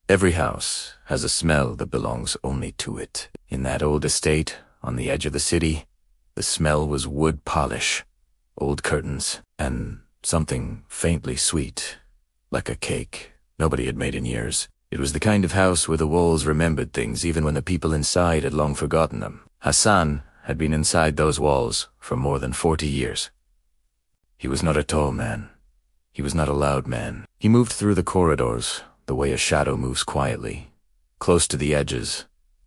Every house has a smell that belongs only to it. In that old estate, on the edge of the city, the smell was wood polish, old curtains, and something faintly sweet, like a cake nobody had made in years. It was the kind of house where the walls remembered things even when the people inside had long forgotten them. Hassan had been inside those walls for more than 40 years. He was not a tall man. He was not a loud man. He moved through the corridors the way a shadow moves quietly, close to the edges,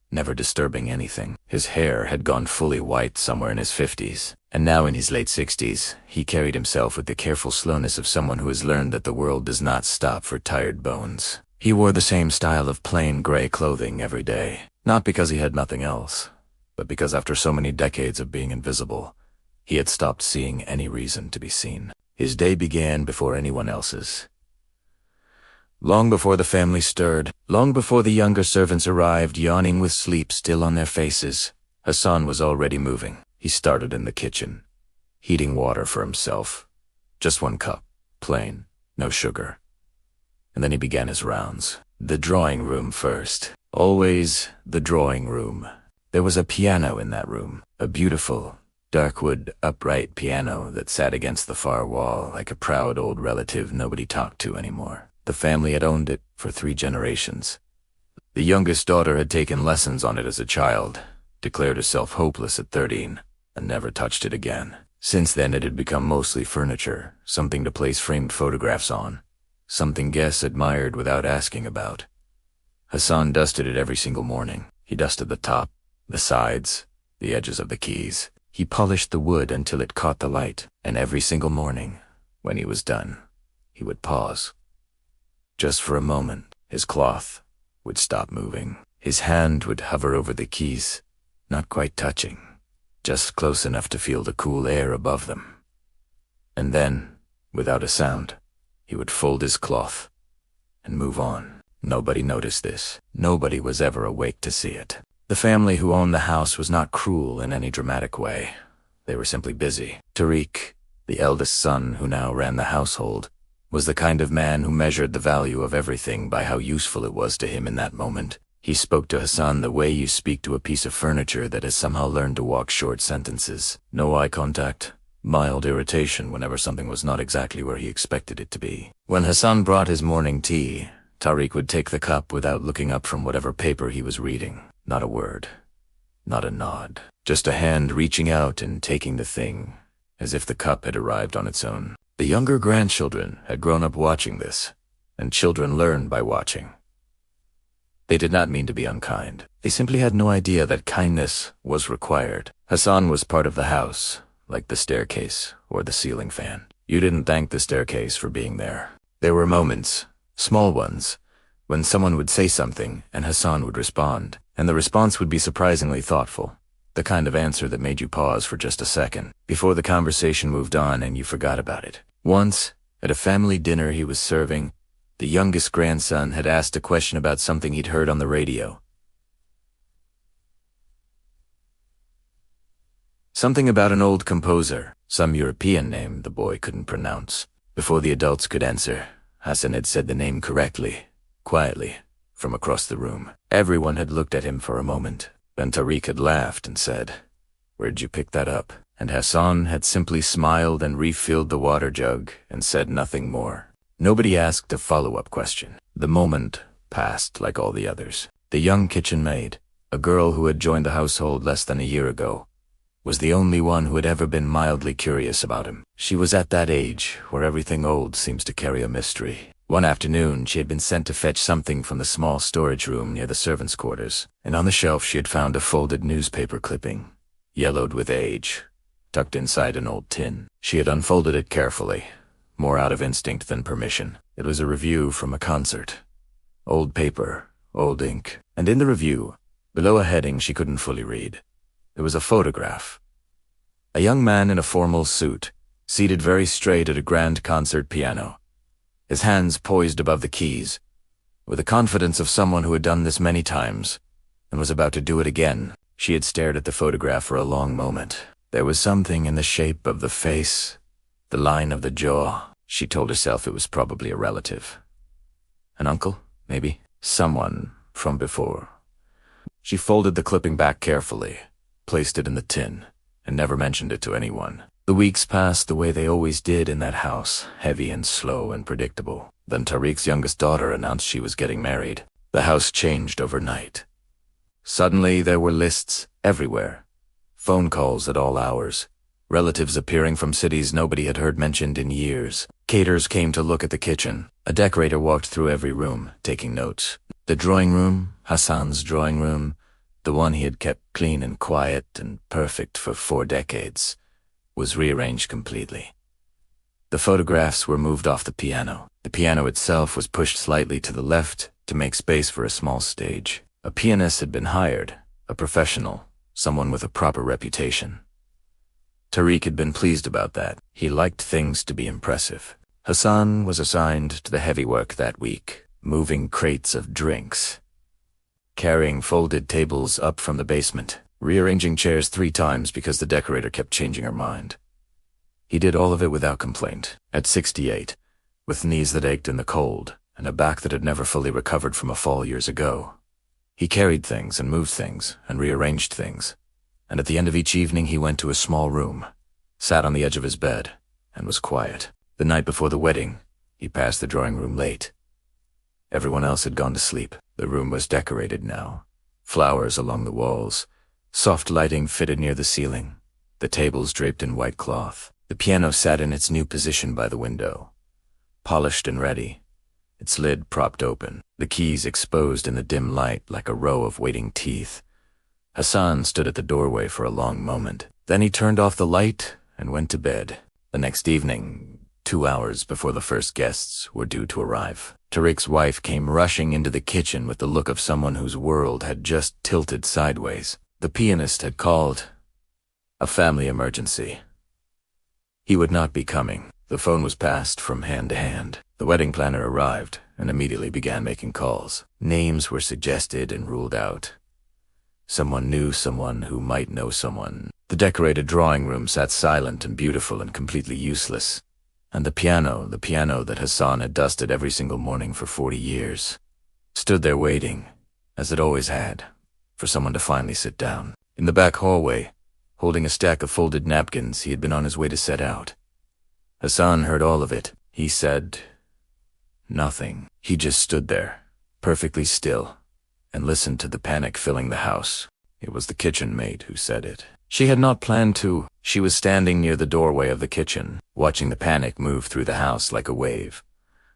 never disturbing anything. His hair had gone fully white somewhere in his 50s, and now in his late 60s, he carried himself with the careful slowness of someone who has learned that the world does not stop for tired bones. He wore the same style of plain gray clothing every day, not because he had nothing else, but because after so many decades of being invisible, he had stopped seeing any reason to be seen. His day began before anyone else's. Long before the family stirred, long before the younger servants arrived, yawning with sleep still on their faces, Hassan was already moving. He started in the kitchen, heating water for himself. Just 1 cup, plain, no sugar. And then he began his rounds. The drawing room first. Always the drawing room. There was a piano in that room, a beautiful, dark wood, upright piano that sat against the far wall like a proud old relative nobody talked to anymore. The family had owned it for 3 generations. The youngest daughter had taken lessons on it as a child, declared herself hopeless at 13, and never touched it again. Since then it had become mostly furniture, something to place framed photographs on, something guests admired without asking about. Hassan dusted it every single morning. He dusted the top, the sides, the edges of the keys. He polished the wood until it caught the light, and every single morning, when he was done, he would pause. Just for a moment, his cloth would stop moving. His hand would hover over the keys, not quite touching, just close enough to feel the cool air above them. And then, without a sound, he would fold his cloth and move on. Nobody noticed this. Nobody was ever awake to see it. The family who owned the house was not cruel in any dramatic way. They were simply busy. Tariq, the eldest son who now ran the household, was the kind of man who measured the value of everything by how useful it was to him in that moment. He spoke to Hassan the way you speak to a piece of furniture that has somehow learned to walk short sentences. No eye contact, mild irritation whenever something was not exactly where he expected it to be. When Hassan brought his morning tea, Tariq would take the cup without looking up from whatever paper he was reading. Not a word, not a nod, just a hand reaching out and taking the thing, as if the cup had arrived on its own. The younger grandchildren had grown up watching this, and children learn by watching. They did not mean to be unkind. They simply had no idea that kindness was required. Hassan was part of the house, like the staircase or the ceiling fan. You didn't thank the staircase for being there. There were moments, small ones, when someone would say something and Hassan would respond, and the response would be surprisingly thoughtful. The kind of answer that made you pause for just a second, before the conversation moved on and you forgot about it. Once, at a family dinner he was serving, the youngest grandson had asked a question about something he'd heard on the radio. Something about an old composer, some European name the boy couldn't pronounce. Before the adults could answer, Hassan had said the name correctly, quietly, from across the room. Everyone had looked at him for a moment. Then Tariq had laughed and said, "Where'd you pick that up?" And Hassan had simply smiled and refilled the water jug and said nothing more. Nobody asked a follow-up question. The moment passed like all the others. The young kitchen maid, a girl who had joined the household less than a year ago, was the only one who had ever been mildly curious about him. She was at that age where everything old seems to carry a mystery. One afternoon, she had been sent to fetch something from the small storage room near the servants' quarters, and on the shelf she had found a folded newspaper clipping, yellowed with age, tucked inside an old tin. She had unfolded it carefully, more out of instinct than permission. It was a review from a concert. Old paper, old ink, and in the review, below a heading she couldn't fully read, there was a photograph. A young man in a formal suit, seated very straight at a grand concert piano, his hands poised above the keys, with the confidence of someone who had done this many times, and was about to do it again. She had stared at the photograph for a long moment. There was something in the shape of the face, the line of the jaw. She told herself it was probably a relative. An uncle, maybe? Someone from before. She folded the clipping back carefully, placed it in the tin, and never mentioned it to anyone. The weeks passed the way they always did in that house, heavy and slow and predictable. Then Tariq's youngest daughter announced she was getting married. The house changed overnight. Suddenly there were lists everywhere. Phone calls at all hours. Relatives appearing from cities nobody had heard mentioned in years. Caterers came to look at the kitchen. A decorator walked through every room, taking notes. The drawing room, Hassan's drawing room, the one he had kept clean and quiet and perfect for 4 decades, was rearranged completely. The photographs were moved off the piano. The piano itself was pushed slightly to the left to make space for a small stage. A pianist had been hired, a professional, someone with a proper reputation. Tariq had been pleased about that. He liked things to be impressive. Hassan was assigned to the heavy work that week, moving crates of drinks, carrying folded tables up from the basement, rearranging chairs 3 times because the decorator kept changing her mind. He did all of it without complaint. At 68, with knees that ached in the cold and a back that had never fully recovered from a fall years ago, he carried things and moved things and rearranged things. And at the end of each evening he went to a small room, sat on the edge of his bed, and was quiet. The night before the wedding, he passed the drawing room late. Everyone else had gone to sleep. The room was decorated now. Flowers along the walls, soft lighting fitted near the ceiling, the tables draped in white cloth. The piano sat in its new position by the window, polished and ready, its lid propped open, the keys exposed in the dim light like a row of waiting teeth. Hassan stood at the doorway for a long moment. Then he turned off the light and went to bed. The next evening, 2 hours before the first guests were due to arrive, Tariq's wife came rushing into the kitchen with the look of someone whose world had just tilted sideways. The pianist had called. A family emergency. He would not be coming. The phone was passed from hand to hand. The wedding planner arrived and immediately began making calls. Names were suggested and ruled out. Someone knew someone who might know someone. The decorated drawing room sat silent and beautiful and completely useless. And the piano that Hassan had dusted every single morning for 40 years, stood there waiting, as it always had, for someone to finally sit down. In the back hallway, holding a stack of folded napkins, he had been on his way to set out. Hassan heard all of it. He said nothing. He just stood there, perfectly still, and listened to the panic filling the house. It was the kitchen maid who said it. She had not planned to. She was standing near the doorway of the kitchen, watching the panic move through the house like a wave,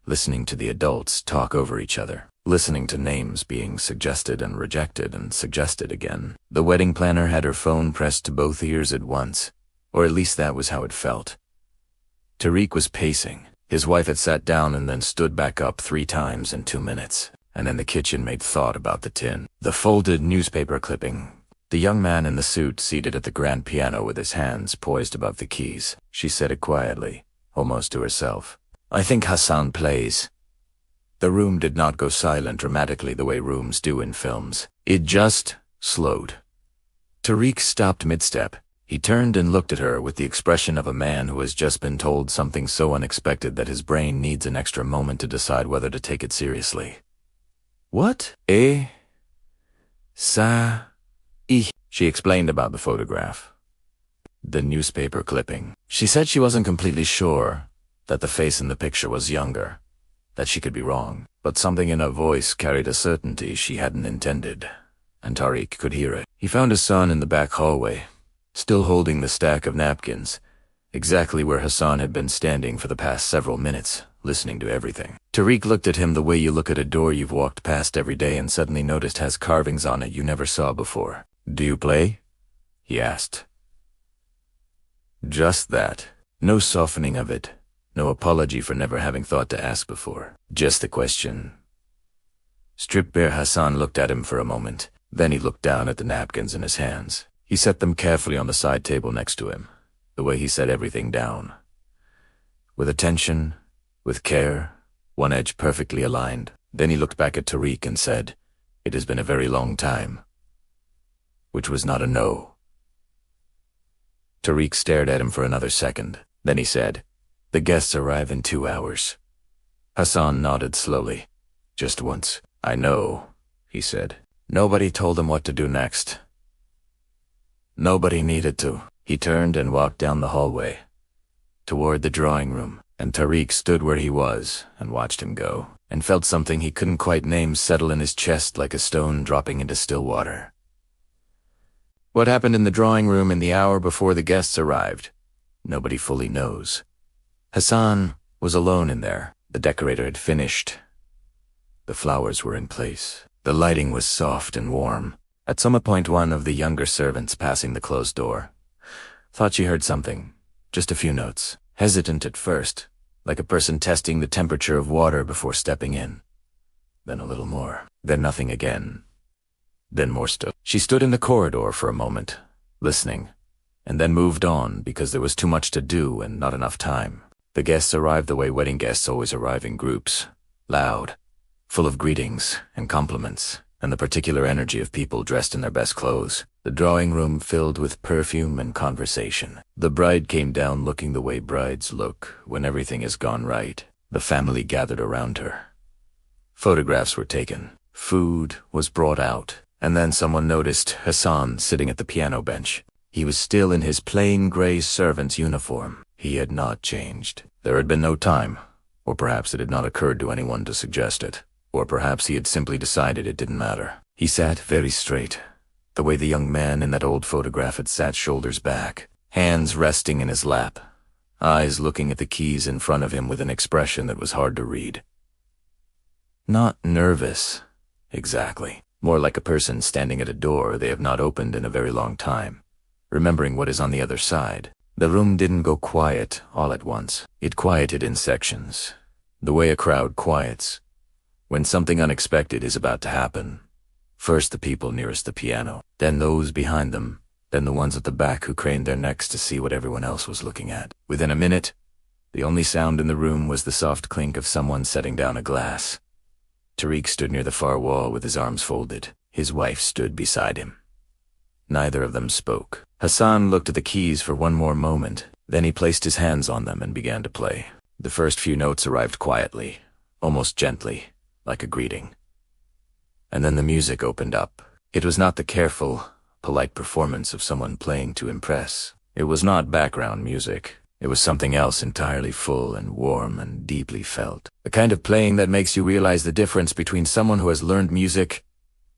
listening to the adults talk over each other, listening to names being suggested and rejected and suggested again. The wedding planner had her phone pressed to both ears at once, or at least that was how it felt. Tariq was pacing. His wife had sat down and then stood back up 3 times in 2 minutes. And then the kitchen maid thought about the tin, the folded newspaper clipping, the young man in the suit seated at the grand piano with his hands poised above the keys. She said it quietly, almost to herself. I think Hassan plays. The room did not go silent dramatically the way rooms do in films. It just slowed. Tariq stopped mid-step. He turned and looked at her with the expression of a man who has just been told something so unexpected that his brain needs an extra moment to decide whether to take it seriously. What? She explained about the photograph. The newspaper clipping. She said she wasn't completely sure that the face in the picture was younger, that she could be wrong, but something in her voice carried a certainty she hadn't intended, and Tariq could hear it. He found his son in the back hallway, still holding the stack of napkins, exactly where Hassan had been standing for the past several minutes, listening to everything. Tariq looked at him the way you look at a door you've walked past every day and suddenly noticed has carvings on it you never saw before. Do you play? He asked. Just that. No softening of it. No apology for never having thought to ask before. Just the question. Stripped bare Hassan looked at him for a moment. Then he looked down at the napkins in his hands. He set them carefully on the side table next to him, the way he set everything down. With attention, with care, one edge perfectly aligned. Then he looked back at Tariq and said, It has been a very long time. Which was not a no. Tariq stared at him for another second. Then he said, The guests arrive in 2 hours. Hassan nodded slowly, just once. "I know," he said. Nobody told him what to do next. Nobody needed to. He turned and walked down the hallway, toward the drawing room, and Tariq stood where he was and watched him go, and felt something he couldn't quite name settle in his chest like a stone dropping into still water. What happened in the drawing room in the hour before the guests arrived, nobody fully knows. Hassan was alone in there. The decorator had finished. The flowers were in place. The lighting was soft and warm. At some point, one of the younger servants passing the closed door thought she heard something, just a few notes, hesitant at first, like a person testing the temperature of water before stepping in. Then a little more. Then nothing again. Then more still. She stood in the corridor for a moment, listening, and then moved on because there was too much to do and not enough time. The guests arrived the way wedding guests always arrive, in groups, loud, full of greetings and compliments, and the particular energy of people dressed in their best clothes. The drawing room filled with perfume and conversation. The bride came down looking the way brides look when everything has gone right. The family gathered around her. Photographs were taken. Food was brought out. And then someone noticed Hassan sitting at the piano bench. He was still in his plain gray servant's uniform. He had not changed. There had been no time, or perhaps it had not occurred to anyone to suggest it. Or perhaps he had simply decided it didn't matter. He sat very straight, the way the young man in that old photograph had sat, shoulders back, hands resting in his lap, eyes looking at the keys in front of him with an expression that was hard to read. Not nervous, exactly. More like a person standing at a door they have not opened in a very long time, remembering what is on the other side. The room didn't go quiet all at once. It quieted in sections, the way a crowd quiets when something unexpected is about to happen. First the people nearest the piano, then those behind them, then the ones at the back who craned their necks to see what everyone else was looking at. Within a minute, the only sound in the room was the soft clink of someone setting down a glass. Tariq stood near the far wall with his arms folded. His wife stood beside him. Neither of them spoke. Hassan looked at the keys for one more moment, then he placed his hands on them and began to play. The first few notes arrived quietly, almost gently, like a greeting. And then the music opened up. It was not the careful, polite performance of someone playing to impress. It was not background music. It was something else entirely full and warm and deeply felt. The kind of playing that makes you realize the difference between someone who has learned music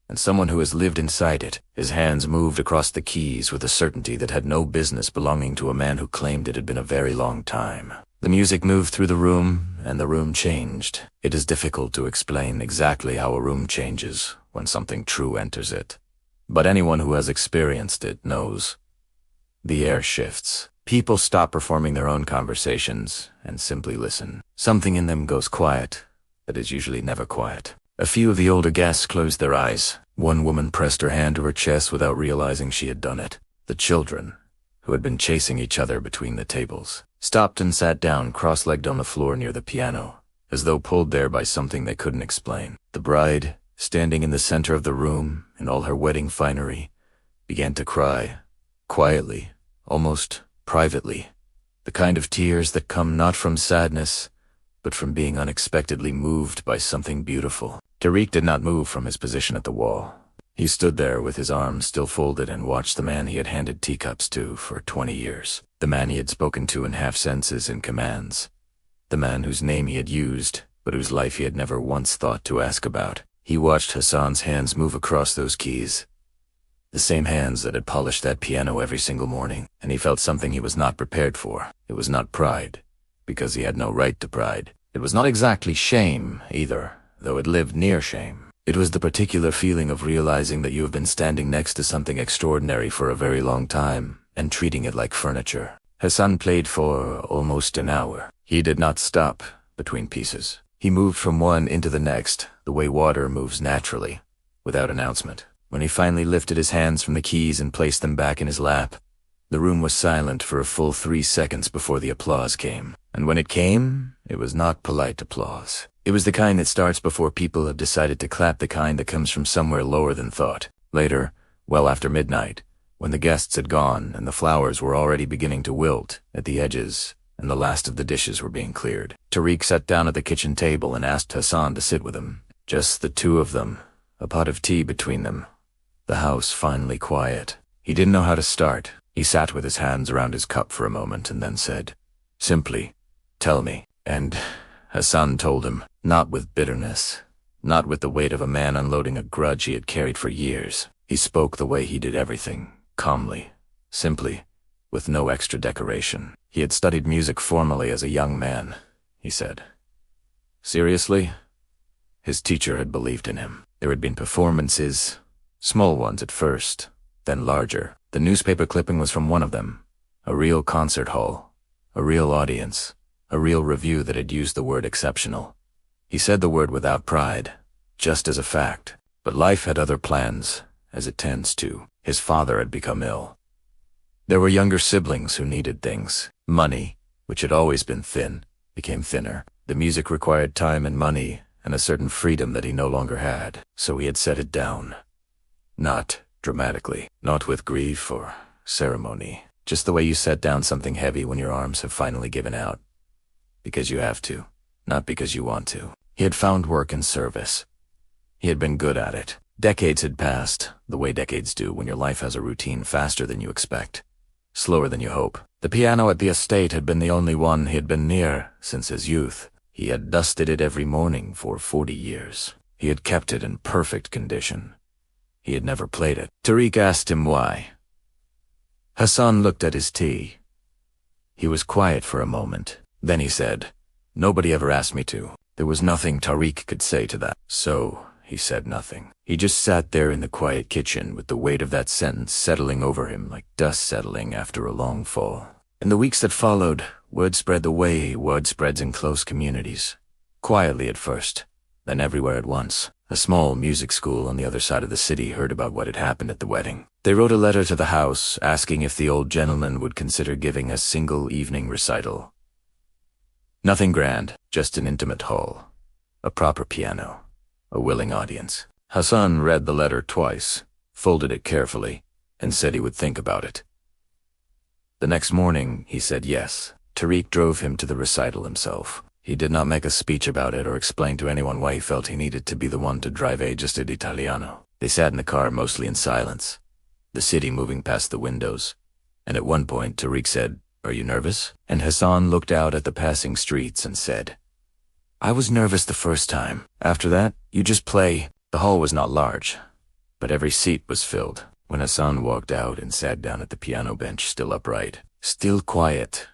and someone who has lived inside it. His hands moved across the keys with a certainty that had no business belonging to a man who claimed it had been a very long time. The music moved through the room, and the room changed. It is difficult to explain exactly how a room changes when something true enters it. But anyone who has experienced it knows. The air shifts. People stop performing their own conversations and simply listen. Something in them goes quiet that is usually never quiet. A few of the older guests closed their eyes. One woman pressed her hand to her chest without realizing she had done it. The children, who had been chasing each other between the tables, stopped and sat down cross-legged on the floor near the piano, as though pulled there by something they couldn't explain. The bride, standing in the center of the room in all her wedding finery, began to cry, quietly, almost privately, the kind of tears that come not from sadness, but from being unexpectedly moved by something beautiful. Tariq did not move from his position at the wall. He stood there with his arms still folded and watched the man he had handed teacups to for 20 years, the man he had spoken to in half-sentences and commands, the man whose name he had used, but whose life he had never once thought to ask about. He watched Hassan's hands move across those keys, the same hands that had polished that piano every single morning, and he felt something he was not prepared for. It was not pride, because he had no right to pride. It was not exactly shame, either, though it lived near shame. It was the particular feeling of realizing that you have been standing next to something extraordinary for a very long time, and treating it like furniture. Hassan played for almost an hour. He did not stop between pieces. He moved from one into the next, the way water moves naturally, without announcement. When he finally lifted his hands from the keys and placed them back in his lap, the room was silent for a full 3 seconds before the applause came. And when it came, it was not polite applause. It was the kind that starts before people have decided to clap, the kind that comes from somewhere lower than thought. Later, well after midnight, when the guests had gone and the flowers were already beginning to wilt at the edges and the last of the dishes were being cleared, Tariq sat down at the kitchen table and asked Hassan to sit with him. Just the two of them, a pot of tea between them. The house finally quiet. He didn't know how to start. He sat with his hands around his cup for a moment and then said, simply, "Tell me." And Hassan told him, not with bitterness, not with the weight of a man unloading a grudge he had carried for years. He spoke the way he did everything, calmly, simply, with no extra decoration. He had studied music formally as a young man, he said. Seriously? His teacher had believed in him. There had been performances, small ones at first, then larger. The newspaper clipping was from one of them, a real concert hall, a real audience, a real review that had used the word exceptional. He said the word without pride, just as a fact. But life had other plans, as it tends to. His father had become ill. There were younger siblings who needed things. Money, which had always been thin, became thinner. The music required time and money, and a certain freedom that he no longer had, so he had set it down. Not dramatically, not with grief or ceremony, just the way you set down something heavy when your arms have finally given out. Because you have to, not because you want to. He had found work in service. He had been good at it. Decades had passed, the way decades do when your life has a routine faster than you expect, slower than you hope. The piano at the estate had been the only one he had been near since his youth. He had dusted it every morning for 40 years. He had kept it in perfect condition. He had never played it. Tariq asked him why. Hassan looked at his tea. He was quiet for a moment. Then he said, "Nobody ever asked me to." There was nothing Tariq could say to that. So he said nothing. He just sat there in the quiet kitchen with the weight of that sentence settling over him like dust settling after a long fall. In the weeks that followed, word spread the way word spreads in close communities. Quietly at first, then everywhere at once. A small music school on the other side of the city heard about what had happened at the wedding. They wrote a letter to the house asking if the old gentleman would consider giving a single evening recital. Nothing grand, just an intimate hall, a proper piano, a willing audience. Hassan read the letter twice, folded it carefully, and said he would think about it. The next morning, he said yes. Tariq drove him to the recital himself. He did not make a speech about it or explain to anyone why he felt he needed to be the one to drive Just ed Italiano. They sat in the car mostly in silence, the city moving past the windows, and at one point Tariq said, "Are you nervous?" And Hassan looked out at the passing streets and said, "I was nervous the first time. After that, you just play." The hall was not large, but every seat was filled. When Hassan walked out and sat down at the piano bench, still upright, still quiet,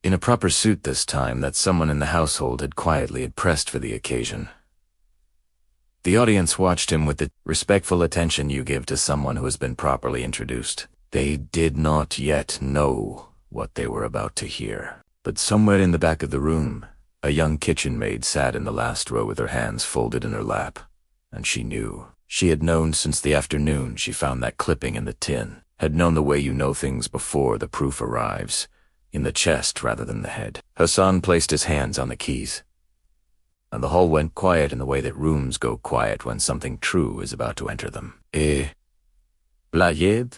in a proper suit this time that someone in the household had quietly pressed for the occasion. The audience watched him with the respectful attention you give to someone who has been properly introduced. They did not yet know what they were about to hear. But somewhere in the back of the room, a young kitchen maid sat in the last row with her hands folded in her lap, and she knew. She had known since the afternoon she found that clipping in the tin, had known the way you know things before the proof arrives, in the chest rather than the head. Hassan placed his hands on the keys, and the hall went quiet in the way that rooms go quiet when something true is about to enter them. Blayed?